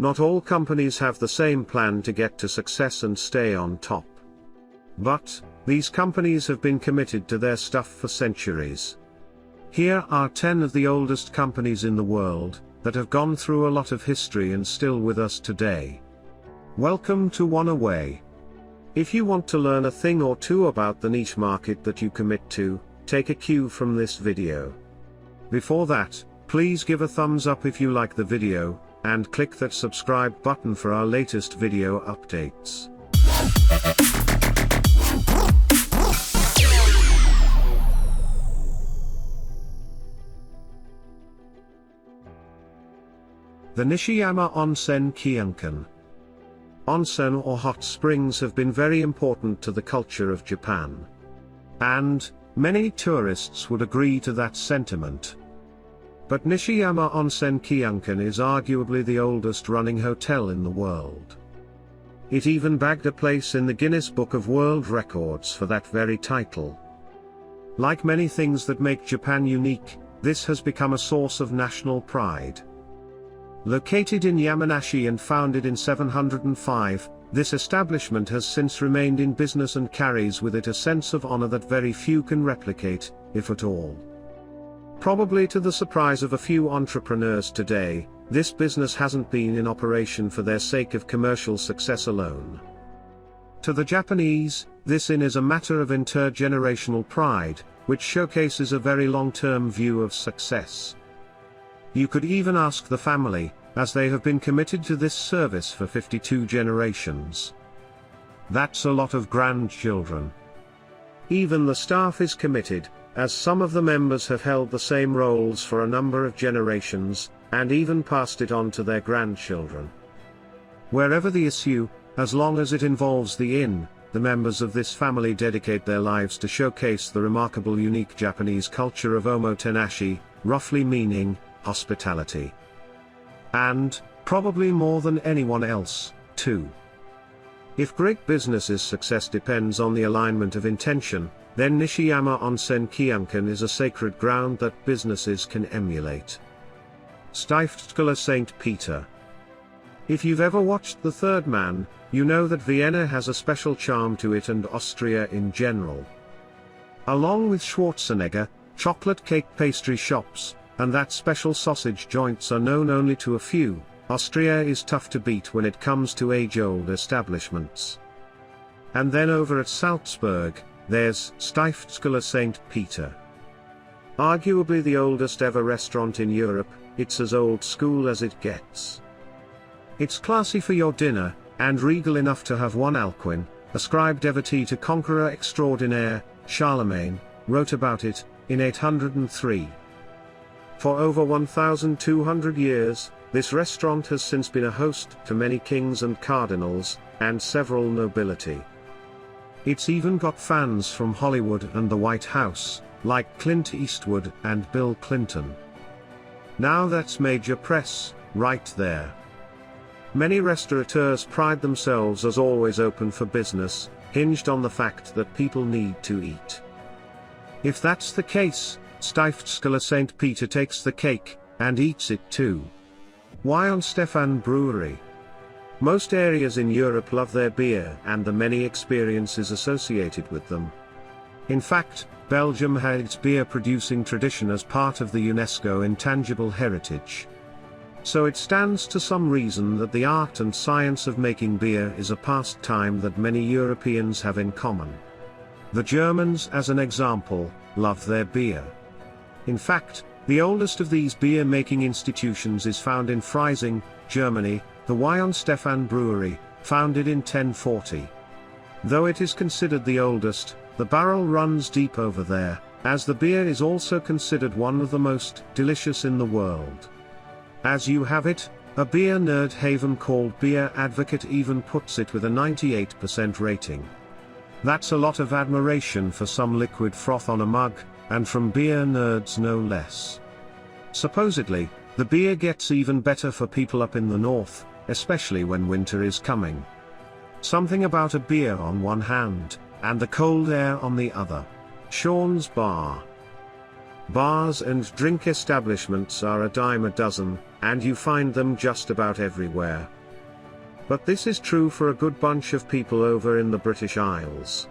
Not all companies have the same plan to get to success and stay on top. But, these companies have been committed to their stuff for centuries. Here are 10 of the oldest companies in the world, that have gone through a lot of history and still with us today. Welcome to One Away. If you want to learn a thing or two about the niche market that you commit to, take a cue from this video. Before that, please give a thumbs up if you like the video, and click that subscribe button for our latest video updates. The Nishiyama Onsen Keiunkan. Onsen or hot springs have been very important to the culture of Japan. And, many tourists would agree to that sentiment. But Nishiyama Onsen Keiunkan is arguably the oldest running hotel in the world. It even bagged a place in the Guinness Book of World Records for that very title. Like many things that make Japan unique, this has become a source of national pride. Located in Yamanashi and founded in 705, this establishment has since remained in business and carries with it a sense of honor that very few can replicate, if at all. Probably to the surprise of a few entrepreneurs today, this business hasn't been in operation for their sake of commercial success alone. To the Japanese, this inn is a matter of intergenerational pride, which showcases a very long-term view of success. You could even ask the family, as they have been committed to this service for 52 generations. That's a lot of grandchildren. Even the staff is committed, as some of the members have held the same roles for a number of generations, and even passed it on to their grandchildren. Wherever the issue, as long as it involves the inn, the members of this family dedicate their lives to showcase the remarkable unique Japanese culture of omotenashi, roughly meaning, hospitality. And, probably more than anyone else, too. If great business's success depends on the alignment of intention, then Nishiyama Onsen Keiunkan is a sacred ground that businesses can emulate. Stiftskulinarium St. Peter. If you've ever watched The Third Man, you know that Vienna has a special charm to it and Austria in general. Along with Schwarzenegger, chocolate cake pastry shops, and that special sausage joints are known only to a few, Austria is tough to beat when it comes to age-old establishments. And then over at Salzburg, there's Stiftskulinarium St. Peter. Arguably the oldest ever restaurant in Europe, it's as old school as it gets. It's classy for your dinner, and regal enough to have one Alcuin, a scribe devotee to conqueror extraordinaire, Charlemagne, wrote about it, in 803. For over 1,200 years, this restaurant has since been a host to many kings and cardinals, and several nobility. It's even got fans from Hollywood and the White House, like Clint Eastwood and Bill Clinton. Now that's major press, right there. Many restaurateurs pride themselves as always open for business, hinged on the fact that people need to eat. If that's the case, Stiftskulinarium St. Peter takes the cake, and eats it too. Weihenstephan Brewery. Most areas in Europe love their beer and the many experiences associated with them. In fact, Belgium had its beer producing tradition as part of the UNESCO Intangible Heritage. So it stands to some reason that the art and science of making beer is a pastime that many Europeans have in common. The Germans, as an example, love their beer. In fact, the oldest of these beer-making institutions is found in Freising, Germany, the Weihenstephan Brewery, founded in 1040. Though it is considered the oldest, the barrel runs deep over there, as the beer is also considered one of the most delicious in the world. As you have it, a beer nerd haven called Beer Advocate even puts it with a 98% rating. That's a lot of admiration for some liquid froth on a mug, and from beer nerds no less. Supposedly, the beer gets even better for people up in the north, especially when winter is coming. Something about a beer on one hand, and the cold air on the other. Sean's Bar. Bars and drink establishments are a dime a dozen, and you find them just about everywhere. But this is true for a good bunch of people over in the British Isles.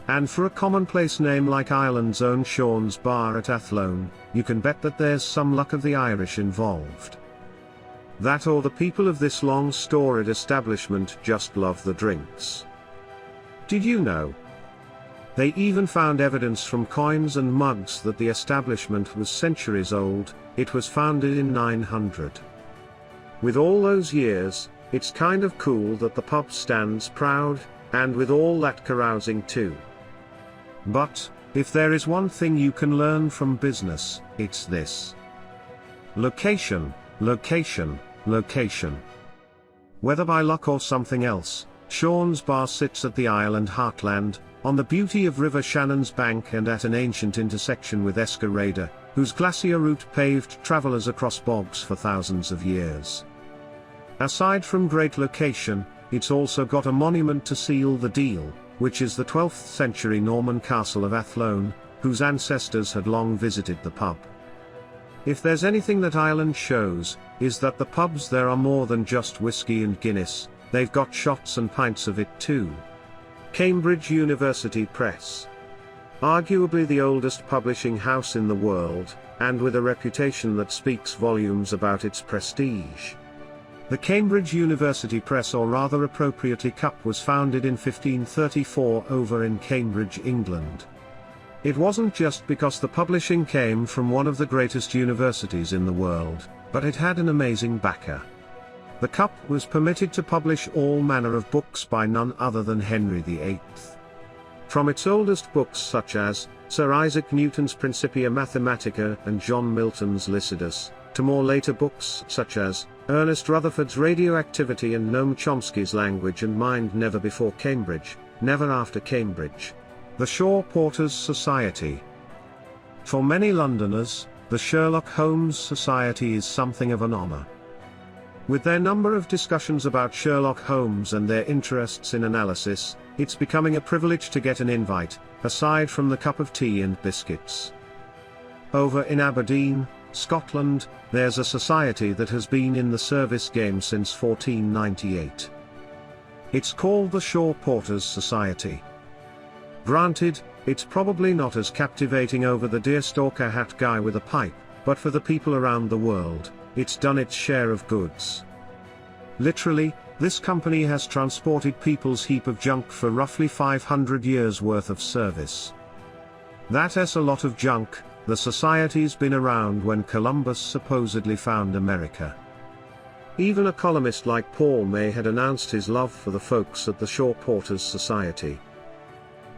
And for a commonplace name like Ireland's own Sean's Bar at Athlone, you can bet that there's some luck of the Irish involved. That or the people of this long storied establishment just love the drinks. Did you know? They even found evidence from coins and mugs that the establishment was centuries old. It was founded in 900. With all those years, it's kind of cool that the pub stands proud, and with all that carousing too. But, if there is one thing you can learn from business, it's this. Location, location, location. Whether by luck or something else, Sean's Bar sits at the island heartland, on the beauty of River Shannon's bank and at an ancient intersection with Escarada, whose glacier route paved travelers across bogs for thousands of years. Aside from great location, it's also got a monument to seal the deal, which is the 12th century Norman castle of Athlone, whose ancestors had long visited the pub. If there's anything that Ireland shows, is that the pubs there are more than just whiskey and Guinness, they've got shots and pints of it too. Cambridge University Press. Arguably the oldest publishing house in the world, and with a reputation that speaks volumes about its prestige. The Cambridge University Press, or rather appropriately CUP, was founded in 1534 over in Cambridge, England. It wasn't just because the publishing came from one of the greatest universities in the world, but it had an amazing backer. The CUP was permitted to publish all manner of books by none other than Henry VIII. From its oldest books such as Sir Isaac Newton's Principia Mathematica and John Milton's Lycidas, to more later books such as Ernest Rutherford's Radioactivity and Noam Chomsky's Language and Mind. Never before Cambridge, never after Cambridge. The Shaw Porters Society. For many Londoners, the Sherlock Holmes Society is something of an honor. With their number of discussions about Sherlock Holmes and their interests in analysis, it's becoming a privilege to get an invite, aside from the cup of tea and biscuits. Over in Aberdeen, Scotland, there's a society that has been in the service game since 1498. It's called the Shaw Porters Society. Granted, it's probably not as captivating over the deerstalker hat guy with a pipe, but for the people around the world, it's done its share of goods. Literally, this company has transported people's heap of junk for roughly 500 years worth of service. That's a lot of junk. The society's been around when Columbus supposedly found America. Even a columnist like Paul May had announced his love for the folks at the Shaw Porters Society.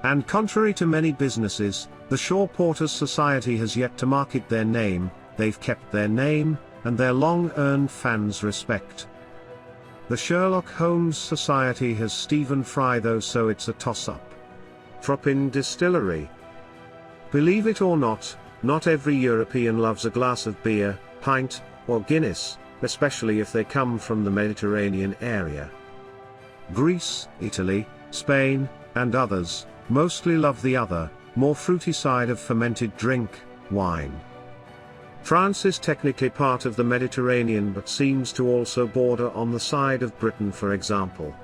And contrary to many businesses, the Shaw Porters Society has yet to market their name. They've kept their name, and their long-earned fans' respect. The Sherlock Holmes Society has Stephen Fry though, so it's a toss-up. Folpin Distillery. Believe it or not, not every European loves a glass of beer, pint, or Guinness, especially if they come from the Mediterranean area. Greece, Italy, Spain, and others, mostly love the other, more fruity side of fermented drink, wine. France is technically part of the Mediterranean but seems to also border on the side of Britain, for example.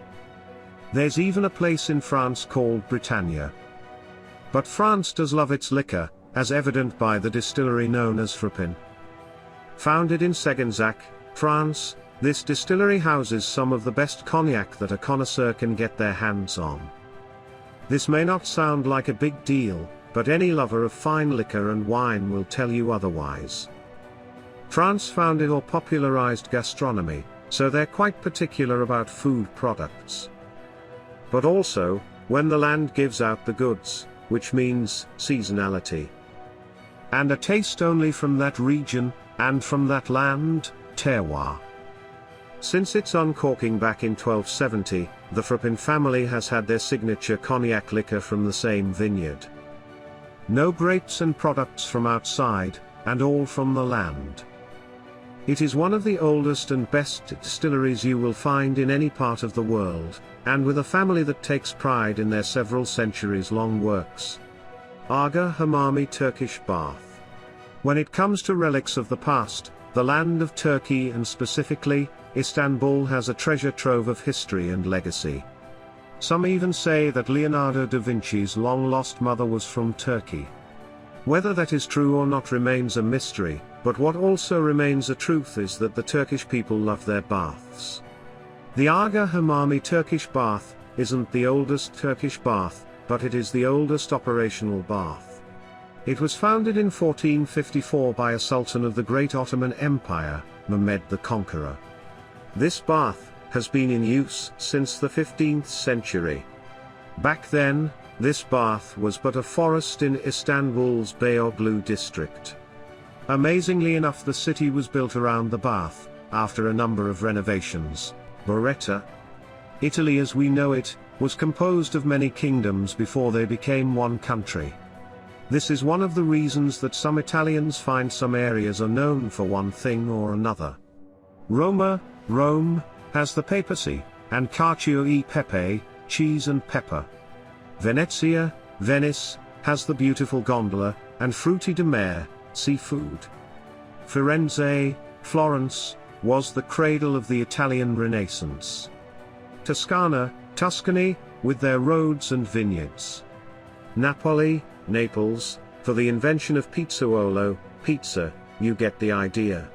There's even a place in France called Britannia. But France does love its liquor, as evident by the distillery known as Folpin. Founded in Segenzac, France, this distillery houses some of the best cognac that a connoisseur can get their hands on. This may not sound like a big deal, but any lover of fine liquor and wine will tell you otherwise. France founded or popularized gastronomy, so they're quite particular about food products. But also, when the land gives out the goods, which means seasonality. And a taste only from that region, and from that land, terroir. Since its uncorking back in 1270, the Folpin family has had their signature cognac liquor from the same vineyard. No grapes and products from outside, and all from the land. It is one of the oldest and best distilleries you will find in any part of the world, and with a family that takes pride in their several centuries-long works. Agha Hammami Turkish bath. When it comes to relics of the past, the land of Turkey and specifically, Istanbul has a treasure trove of history and legacy. Some even say that Leonardo da Vinci's long-lost mother was from Turkey. Whether that is true or not remains a mystery, but what also remains a truth is that the Turkish people love their baths. The Agha Hammami Turkish bath isn't the oldest Turkish bath, but it is the oldest operational bath. It was founded in 1454 by a sultan of the Great Ottoman Empire, Mehmed the Conqueror. This bath has been in use since the 15th century. Back then, this bath was but a forest in Istanbul's Beyoğlu district. Amazingly enough, the city was built around the bath, after a number of renovations. Beretta. Italy as we know it, was composed of many kingdoms before they became one country. This is one of the reasons that some Italians find some areas are known for one thing or another. Rome, has the papacy, and Cacio e Pepe, cheese and pepper. Venezia, Venice, has the beautiful gondola, and frutti di mare, seafood. Firenze, Florence, was the cradle of the Italian Renaissance. Tuscany, with their roads and vineyards. Naples, for the invention of pizzuolo, pizza, you get the idea.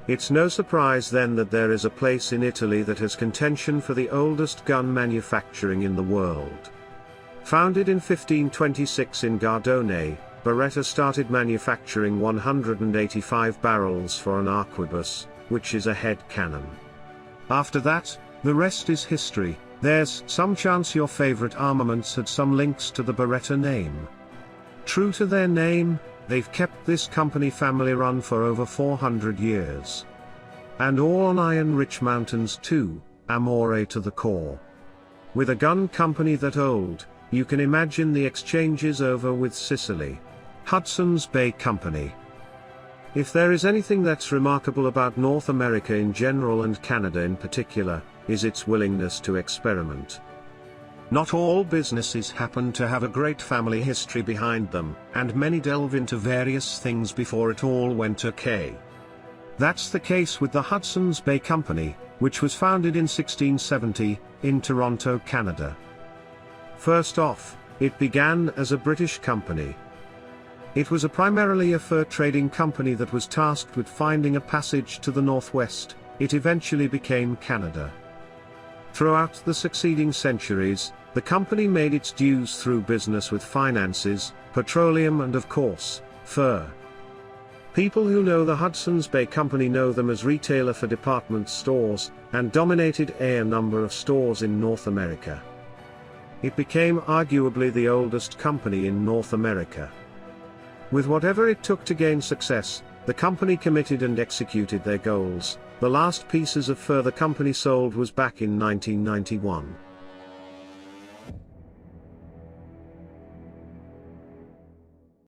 It's no surprise then that there is a place in Italy that has contention for the oldest gun manufacturing in the world. Founded in 1526 in Gardone, Beretta started manufacturing 185 barrels for an arquebus, which is a head cannon. After that, the rest is history. There's some chance your favorite armaments had some links to the Beretta name. True to their name, they've kept this company family run for over 400 years. And all on iron-rich mountains too, amore to the core. With a gun company that old, you can imagine the exchanges over with Sicily. Hudson's Bay Company. If there is anything that's remarkable about North America in general and Canada in particular, is its willingness to experiment. Not all businesses happen to have a great family history behind them, and many delve into various things before it all went okay. That's the case with the Hudson's Bay Company, which was founded in 1670, in Toronto, Canada. First off, it began as a British company. It was primarily a fur trading company that was tasked with finding a passage to the northwest. It eventually became Canada. Throughout the succeeding centuries, the company made its dues through business with finances, petroleum and of course, fur. People who know the Hudson's Bay Company know them as retailer for department stores, and dominated a number of stores in North America. It became arguably the oldest company in North America. With whatever it took to gain success, the company committed and executed their goals. The last pieces of fur the company sold was back in 1991.